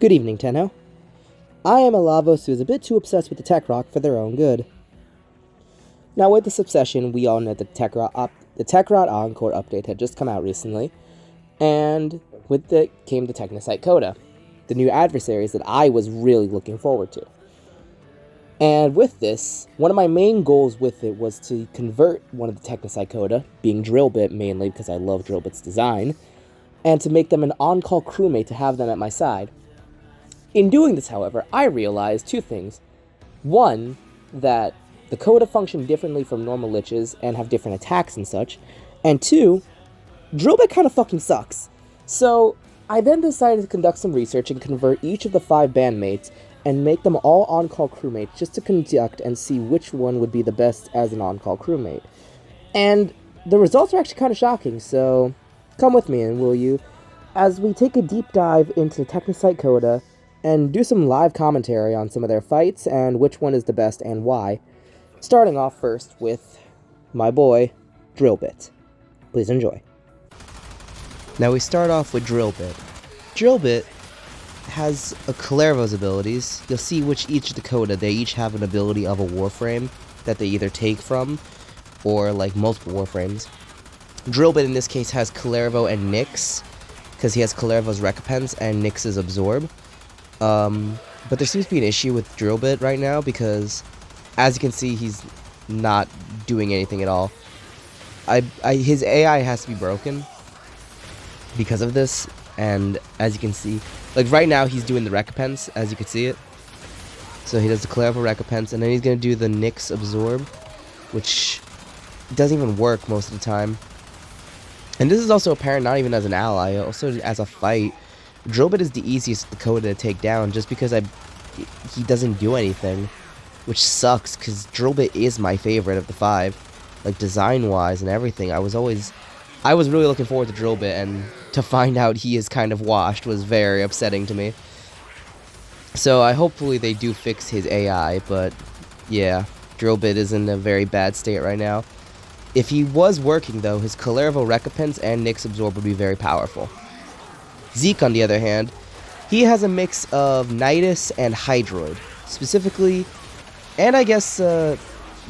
Good evening, Tenno. I am a Lavos who is a bit too obsessed with the Techrot for their own good. Now, with this obsession, we all know the Techrot Encore update had just come out recently, and with it came the Technocyte coda, the new adversaries that I was really looking forward to. And with this, one of my main goals with it was to convert one of the Technocyte coda, being Drillbit mainly because I love Drillbit's design, and to make them an on-call crewmate to have them at my side. In doing this, however, I realized two things. One, that the coda function differently from normal liches and have different attacks and such. And two, Drillbit kind of fucking sucks. So I then decided to conduct some research and convert each of the 5 bandmates and make them all on-call crewmates just to conduct and see which one would be the best as an on-call crewmate. And the results are actually kind of shocking, so come with me, and will you, as we take a deep dive into Technocyte coda and do some live commentary on some of their fights and which one is the best and why. Starting off first with my boy, Drillbit. Please enjoy. Now we start off with Drillbit. Drillbit has a Lavos abilities. You'll see which each of the coda, they each have an ability of a warframe that they either take from or like multiple warframes. Drillbit in this case has Lavos and Nyx, because he has Lavos Recompense and Nyx's Absorb. But there seems to be an issue with Drillbit right now because, as you can see, he's not doing anything at all. His AI has to be broken because of this, and as you can see, like right now he's doing the Recompense, as you can see it. So he does the Lavos Recompense, and then he's going to do the Nyx Absorb, which doesn't even work most of the time. And this is also apparent not even as an ally, also as a fight. Drillbit is the easiest coda to take down just because he doesn't do anything, which sucks because Drillbit is my favorite of the 5, like design-wise and everything. I was really looking forward to Drillbit, and to find out he is kind of washed was very upsetting to me. So hopefully they do fix his AI, but yeah, Drillbit is in a very bad state right now. If he was working though, his Lavos Recompense and Nyx Absorb would be very powerful. Zeke, on the other hand, he has a mix of Nidus and Hydroid, specifically, and I guess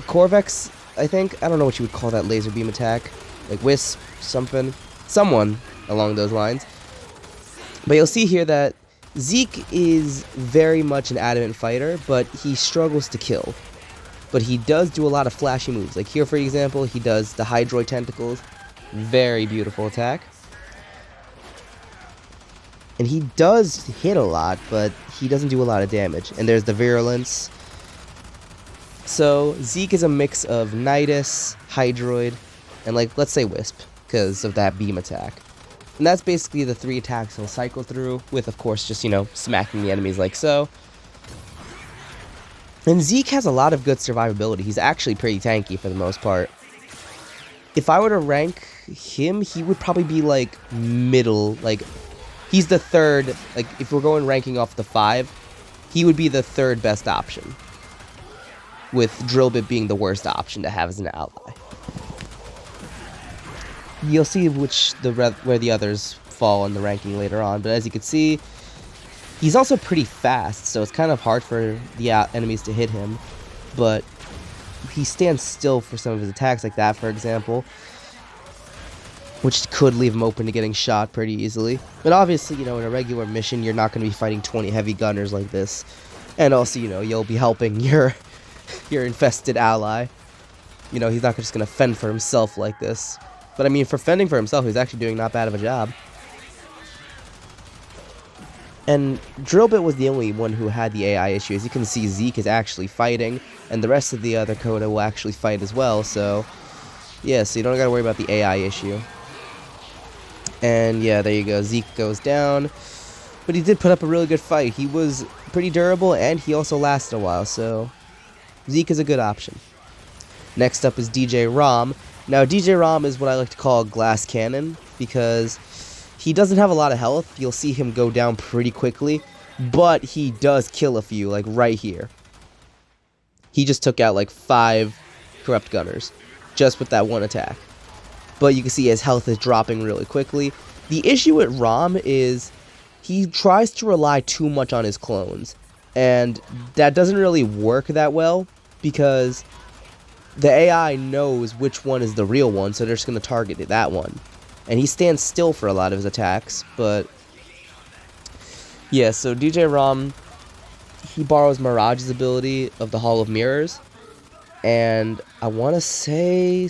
Corvex, I think. I don't know what you would call that laser beam attack, like Wisp, someone along those lines. But you'll see here that Zeke is very much an adamant fighter, but he struggles to kill. But he does do a lot of flashy moves, like here for example, he does the Hydroid Tentacles, very beautiful attack. And he does hit a lot, but he doesn't do a lot of damage. And there's the Virulence. So Zeke is a mix of Nidus, Hydroid, and like, let's say Wisp, because of that beam attack. And that's basically the 3 attacks he'll cycle through, with of course just, smacking the enemies like so. And Zeke has a lot of good survivability. He's actually pretty tanky for the most part. If I were to rank him, he would probably be like middle, like he's the 3rd, like, if we're going ranking off the 5, he would be the 3rd best option, with Drillbit being the worst option to have as an ally. You'll see where the others fall in the ranking later on, but as you can see, he's also pretty fast, so it's kind of hard for the enemies to hit him, but he stands still for some of his attacks, like that, for example, which could leave him open to getting shot pretty easily. But obviously, in a regular mission, you're not going to be fighting 20 heavy gunners like this. And also, you'll be helping your infested ally. He's not just going to fend for himself like this. But I mean, for fending for himself, he's actually doing not bad of a job. And Drillbit was the only one who had the AI issue. As you can see, Zeke is actually fighting, and the rest of the other coda will actually fight as well. So, yeah, so you don't got to worry about the AI issue. And yeah, there you go. Zeke goes down. But he did put up a really good fight. He was pretty durable, and he also lasted a while, so Zeke is a good option. Next up is DJ Rom. Now, DJ Rom is what I like to call a glass cannon, because he doesn't have a lot of health. You'll see him go down pretty quickly, but he does kill a few, like right here. He just took out like 5 corrupt gunners, just with that one attack. But you can see his health is dropping really quickly. The issue with Rom is he tries to rely too much on his clones, and that doesn't really work that well because the AI knows which one is the real one, so they're just going to target that one. And he stands still for a lot of his attacks, but yeah, so DJ Rom, he borrows Mirage's ability of the Hall of Mirrors, and I want to say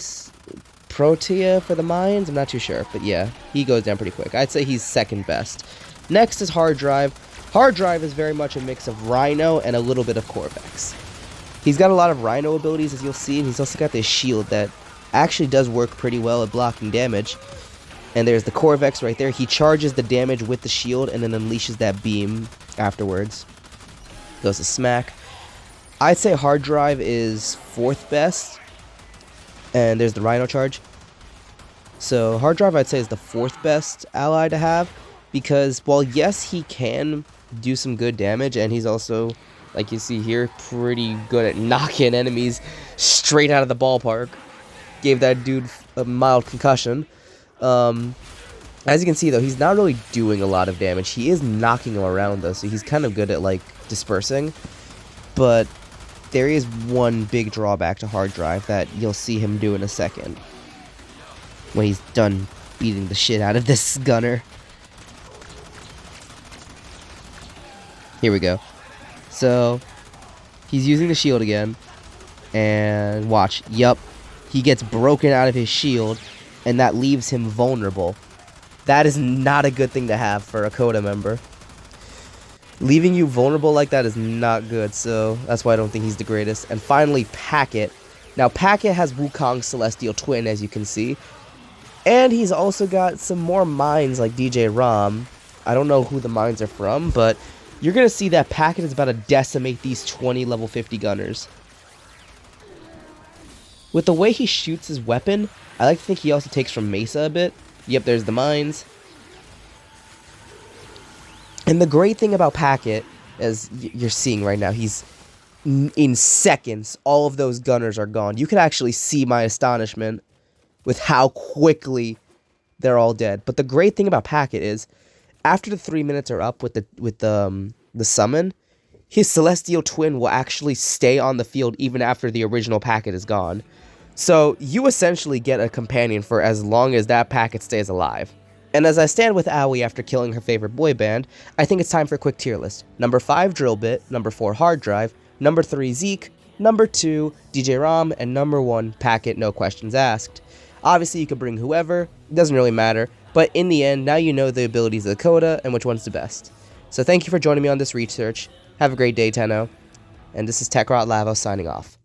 Protea for the mines. I'm not too sure, but yeah, he goes down pretty quick. I'd say he's second best. Next is Hard Drive. Hard Drive is very much a mix of Rhino and a little bit of Corvex. He's got a lot of Rhino abilities, as you'll see, and he's also got this shield that actually does work pretty well at blocking damage. And there's the Corvex right there. He charges the damage with the shield and then unleashes that beam afterwards. Goes to smack. I'd say Hard Drive is fourth best. And there's the Rhino charge. So Hard Drive, I'd say, is the fourth best ally to have. Because while, yes, he can do some good damage, and he's also, like you see here, pretty good at knocking enemies straight out of the ballpark. Gave that dude a mild concussion. As you can see, though, he's not really doing a lot of damage. He is knocking him around, though, so he's kind of good at, like, dispersing. But there is one big drawback to Hard Drive that you'll see him do in a second, when he's done beating the shit out of this gunner. Here we go. So, he's using the shield again. And watch. Yup. He gets broken out of his shield. And that leaves him vulnerable. That is not a good thing to have for a coda member. Leaving you vulnerable like that is not good. So, that's why I don't think he's the greatest. And finally, Packet. Now, Packet has Wukong's Celestial Twin, as you can see. And he's also got some more mines like DJ Rom. I don't know who the mines are from, but you're going to see that Packet is about to decimate these 20 level 50 gunners. With the way he shoots his weapon, I like to think he also takes from Mesa a bit. Yep, there's the mines. And the great thing about Packet, as you're seeing right now, he's in seconds, all of those gunners are gone. You can actually see my astonishment with how quickly they're all dead. But the great thing about Packet is, after the 3 minutes are up with the summon, his Celestial Twin will actually stay on the field even after the original Packet is gone. So you essentially get a companion for as long as that Packet stays alive. And as I stand with Aoi after killing her favorite boy band, I think it's time for a quick tier list. Number 5, Drill Bit. Number 4, Hard Drive. Number 3, Zeke. Number 2, DJ Rom. And number 1, Packet, no questions asked. Obviously, you could bring whoever. It doesn't really matter. But in the end, now you know the abilities of the coda and which one's the best. So thank you for joining me on this research. Have a great day, Tenno. And this is Techrot Lavos signing off.